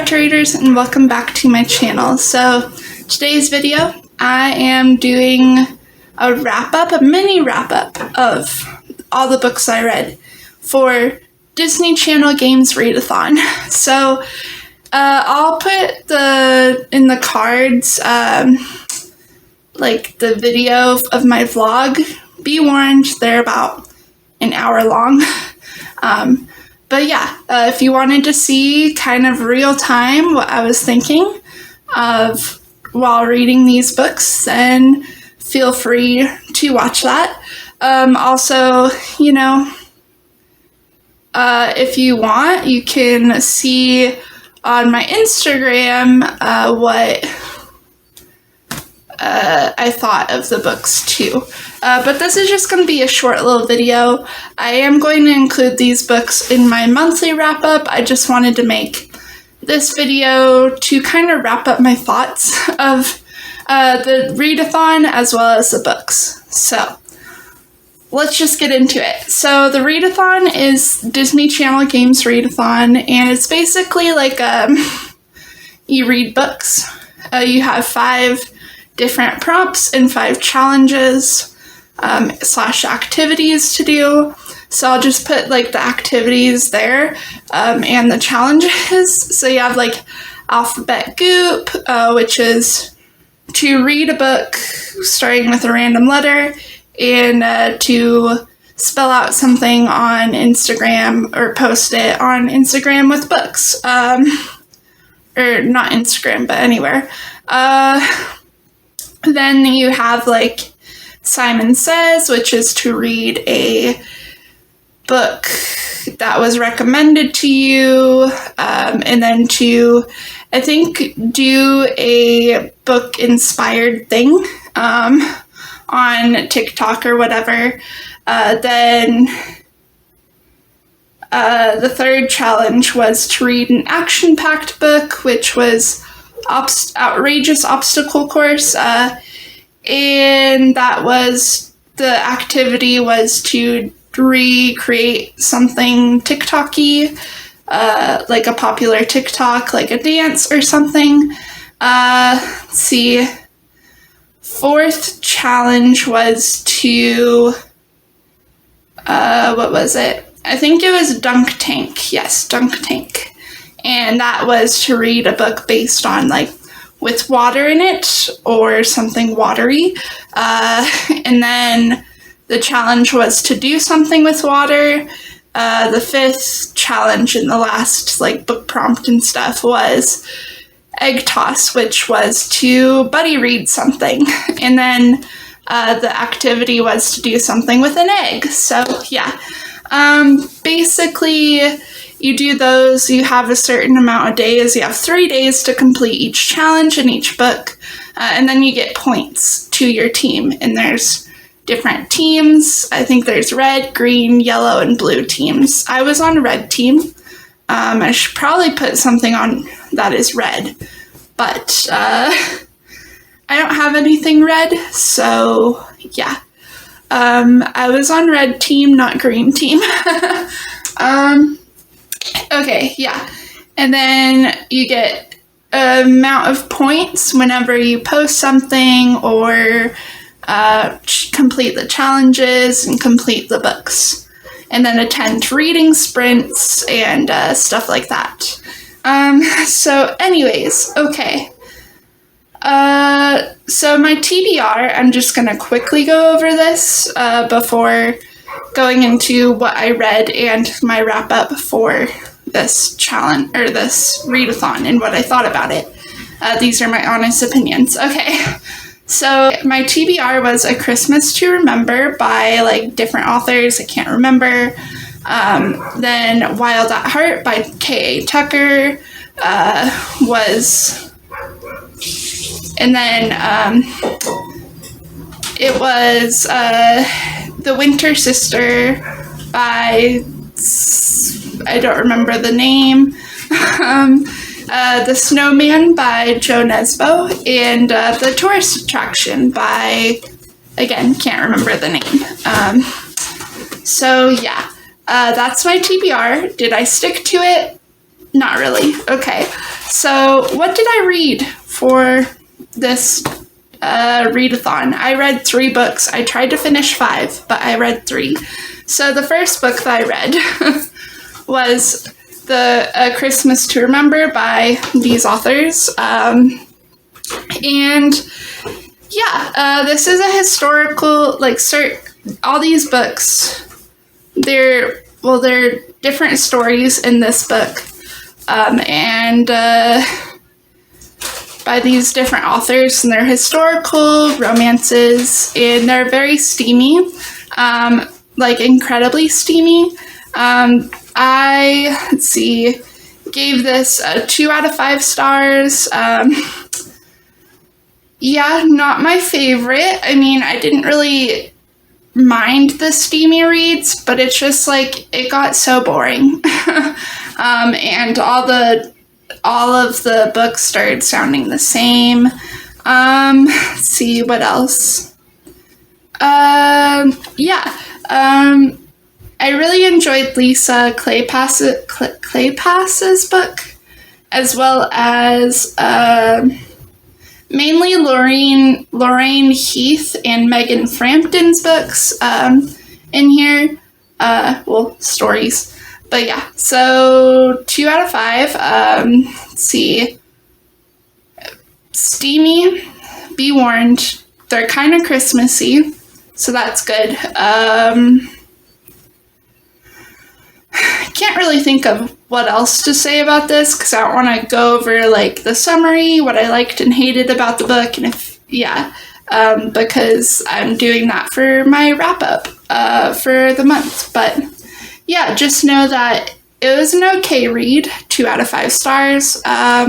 Adventure Readers, and welcome back to my channel. So today's video, I am doing a mini wrap-up of all the books I read for Disney Channel Games Readathon. So I'll put in the cards like the video of my vlog. Be warned, they're about an hour long. But yeah, if you wanted to see kind of real time what I was thinking of while reading these books, then feel free to watch that. Also, you know, if you want, you can see on my Instagram what I thought of the books too. But this is just going to be a short little video. I am going to include these books in my monthly wrap-up. I just wanted to make this video to kind of wrap up my thoughts of the readathon as well as the books. So let's just get into it. So the readathon is Disney Channel Games Readathon, and it's basically like you read books. You have 5 different prompts and 5 challenges / activities to do. So I'll just put like the activities there and the challenges. So you have like Alphabet Goop, which is to read a book starting with a random letter and to spell out something on Instagram or post it on Instagram with books. Or not Instagram, but anywhere. Then you have like Simon Says, which is to read a book that was recommended to you, and then to, I think, do a book inspired thing on TikTok or whatever. Then the third challenge was to read an action-packed book, which was outrageous obstacle course, and that was, the activity was to recreate something TikTok-y, like a popular TikTok, like a dance or something. Let's see. 4th challenge was to, what was it? I think it was Dunk Tank. Yes, Dunk Tank. And that was to read a book based on, like, with water in it or something watery. And then the challenge was to do something with water. The 5th challenge and the last, like, book prompt and stuff was egg toss, which was to buddy read something. And then the activity was to do something with an egg. So, yeah. Basically, you do those, you have a certain amount of days, you have 3 days to complete each challenge in each book, and then you get points to your team, and there's different teams. I think there's red, green, yellow, and blue teams. I was on a red team. I should probably put something on that is red, but I don't have anything red, so yeah. I was on red team, not green team. Okay, yeah. And then you get an amount of points whenever you post something or complete the challenges and complete the books. And then attend reading sprints and stuff like that. So anyways, okay. So my TBR, I'm just going to quickly go over this before going into what I read and my wrap-up for this challenge, or this readathon, and what I thought about it. These are my honest opinions. Okay, so my TBR was A Christmas to Remember by, like, different authors. I can't remember. Then Wild at Heart by K.A. Tucker was... And then it was The Winter Sister by, I don't remember the name, The Snowman by Joe Nesbo, and The Tourist Attraction by, again, can't remember the name. So yeah, that's my TBR. Did I stick to it? Not really. Okay. So what did I read for this readathon? I read 3 books. I tried to finish 5, but I read 3. So the first book that I read was The Christmas to Remember by these authors. And yeah, this is a historical, like, all these books, they're different stories in this book. And by these different authors, and they're historical romances, and they're very steamy, like incredibly steamy. I, gave this a 2 out of 5 stars. Yeah, not my favorite. I mean, I didn't really mind the steamy reads, but it's just like, it got so boring. And all of the books started sounding the same. Let's see, what else? I really enjoyed Lisa Claypass's book, as well as mainly Lorraine Heath and Megan Frampton's books in here. Stories. But yeah, so 2 out of 5. Let's see. Steamy, be warned. They're kind of Christmassy, so that's good. I can't really think of what else to say about this, because I don't want to go over like the summary, what I liked and hated about the book, and because I'm doing that for my wrap up for the month. But yeah, just know that it was an okay read, 2 out of 5 stars. I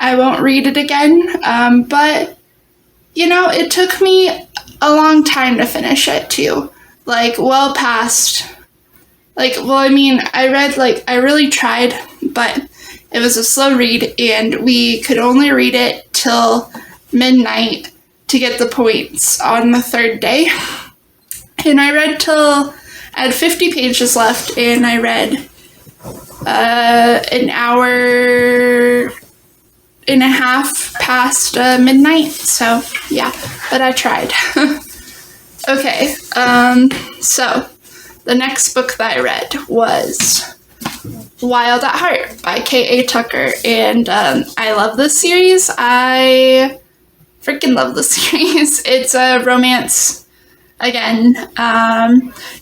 won't read it again, but it took me a long time to finish it too. I really tried, but it was a slow read, and we could only read it till midnight to get the points on the 3rd day. And I read till I had 50 pages left, and I read an hour and a half past midnight. So yeah, but I tried. Okay, so the next book that I read was Wild at Heart by K.A. Tucker, and I love this series. I freaking love this series. It's a romance, again,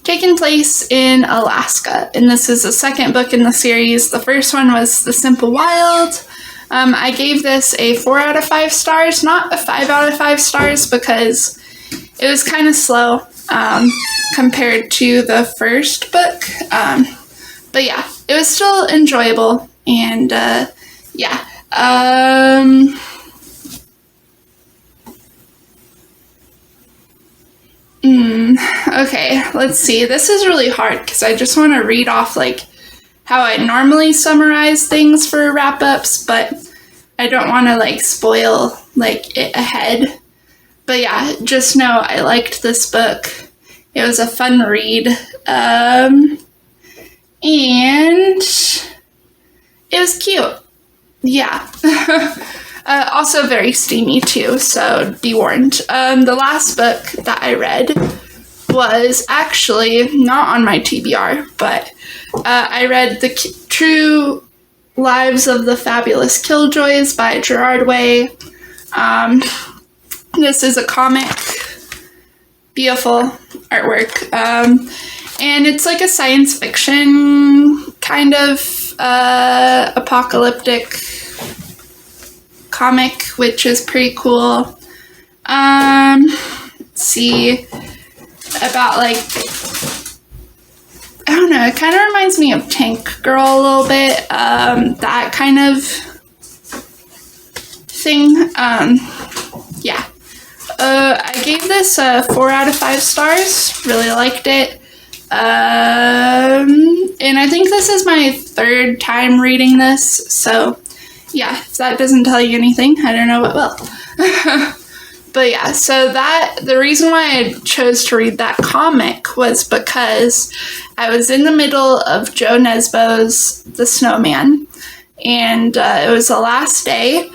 taking place in Alaska, and this is the second book in the series. The first one was The Simple Wild. I gave this a 4 out of 5 stars, not a 5 out of 5 stars, because it was kind of slow compared to the first book. But yeah, it was still enjoyable, and yeah. Okay, let's see. This is really hard because I just want to read off how I normally summarize things for wrap-ups, but I don't want to spoil it ahead. But yeah, just know I liked this book. It was a fun read. And it was cute. Yeah. Also very steamy too, so be warned. The last book that I read was actually not on my TBR, but I read The True Lives of the Fabulous Killjoys by Gerard Way. This is a comic, beautiful artwork, and it's like a science fiction kind of apocalyptic comic, which is pretty cool. Let's see, about I don't know, it kind of reminds me of Tank Girl a little bit, that kind of thing. Yeah. I gave this a 4 out of 5 stars. Really liked it. And I think this is my 3rd time reading this, so yeah, if that doesn't tell you anything, I don't know what will. But yeah, so the reason why I chose to read that comic was because I was in the middle of Joe Nesbo's The Snowman, and it was the last day,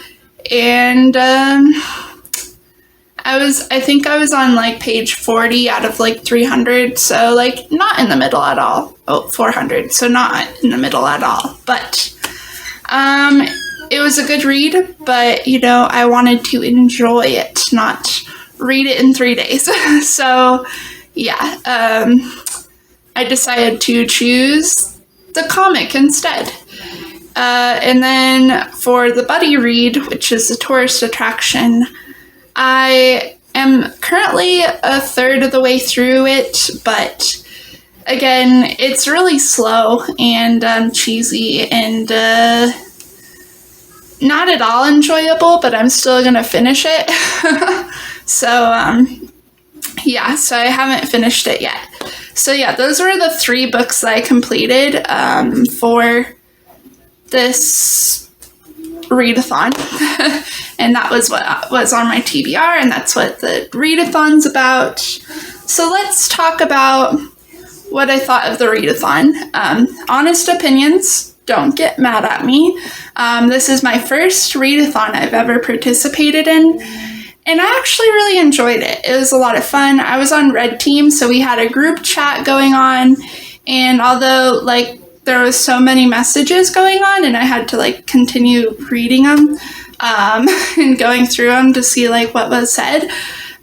and I think I was on like page 40 out of like 300, so like not in the middle at all. Oh, 400, so not in the middle at all. But it was a good read, but you know, I wanted to enjoy it, not read it in 3 days. So yeah, I decided to choose the comic instead. And then for the buddy read, which is the tourist attraction, I am currently a third of the way through it, but again, it's really slow and cheesy and not at all enjoyable, but I'm still gonna finish it. So yeah, so I haven't finished it yet. So yeah, those were the 3 books that I completed for this readathon. And that was what was on my TBR, and that's what the readathon's about. So let's talk about what I thought of the readathon. Honest opinions, don't get mad at me. This is my first readathon I've ever participated in, and I actually really enjoyed it. It was a lot of fun. I was on Red Team, so we had a group chat going on, and although like there was so many messages going on and I had to like continue reading them and going through them to see like what was said,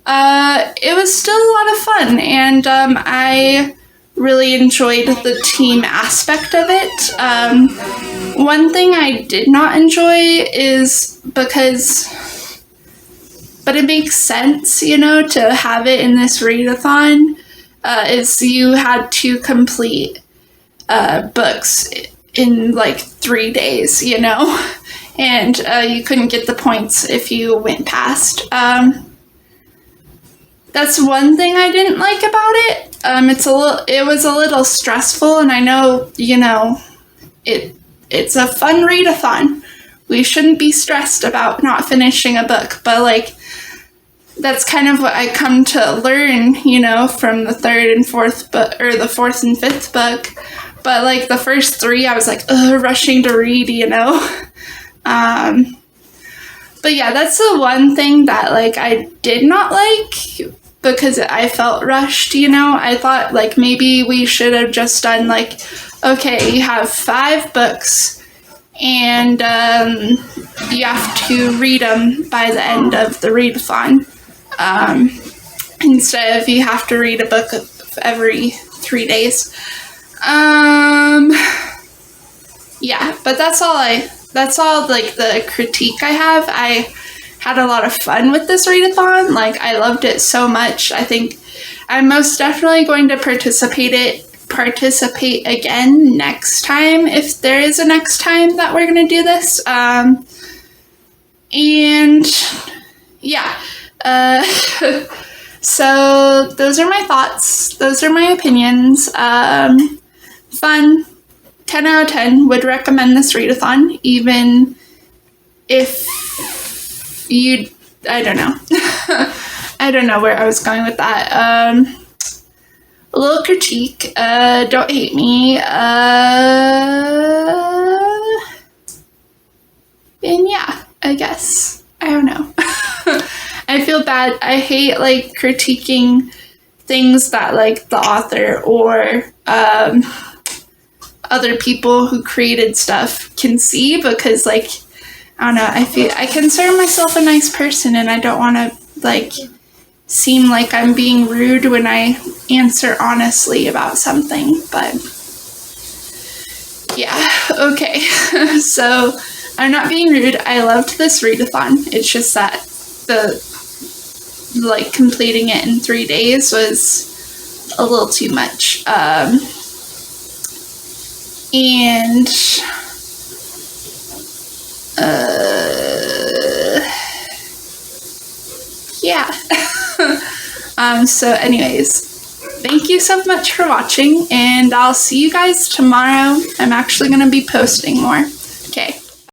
it was still a lot of fun, and I really enjoyed the team aspect of it. One thing I did not enjoy is but it makes sense, you know, to have it in this readathon, is you had to complete books in like 3 days, you know, and you couldn't get the points if you went past. That's one thing I didn't like about it. It was a little stressful, and I know, you know, it's a fun readathon. We shouldn't be stressed about not finishing a book, but like that's kind of what I come to learn, you know, from the 3rd and 4th book, or the 4th and 5th book. But like the first 3, I was like, rushing to read, you know. But yeah, that's the one thing that like I did not like, because I felt rushed, you know. I thought like maybe we should have just done like, okay, you have 5 books and you have to read them by the end of the readathon, instead of you have to read a book every 3 days. Yeah, but that's all like the critique I have. I had a lot of fun with this readathon. Like, I loved it so much. I think I'm most definitely going to participate again next time, if there is a next time that we're going to do this. And yeah, so those are my thoughts. Those are my opinions. Fun. 10 out of 10. Would recommend this readathon, even if you, I don't know. I don't know where I was going with that. A little critique. Don't hate me. And yeah, I guess. I don't know. I feel bad. I hate like critiquing things that like the author or other people who created stuff can see, because like, I don't know, I consider myself a nice person, and I don't want to like seem like I'm being rude when I answer honestly about something. But yeah, okay. So I'm not being rude. I loved this readathon. It's just that like completing it in 3 days was a little too much. And yeah. So anyways, thank you so much for watching, and I'll see you guys tomorrow. I'm actually going to be posting more.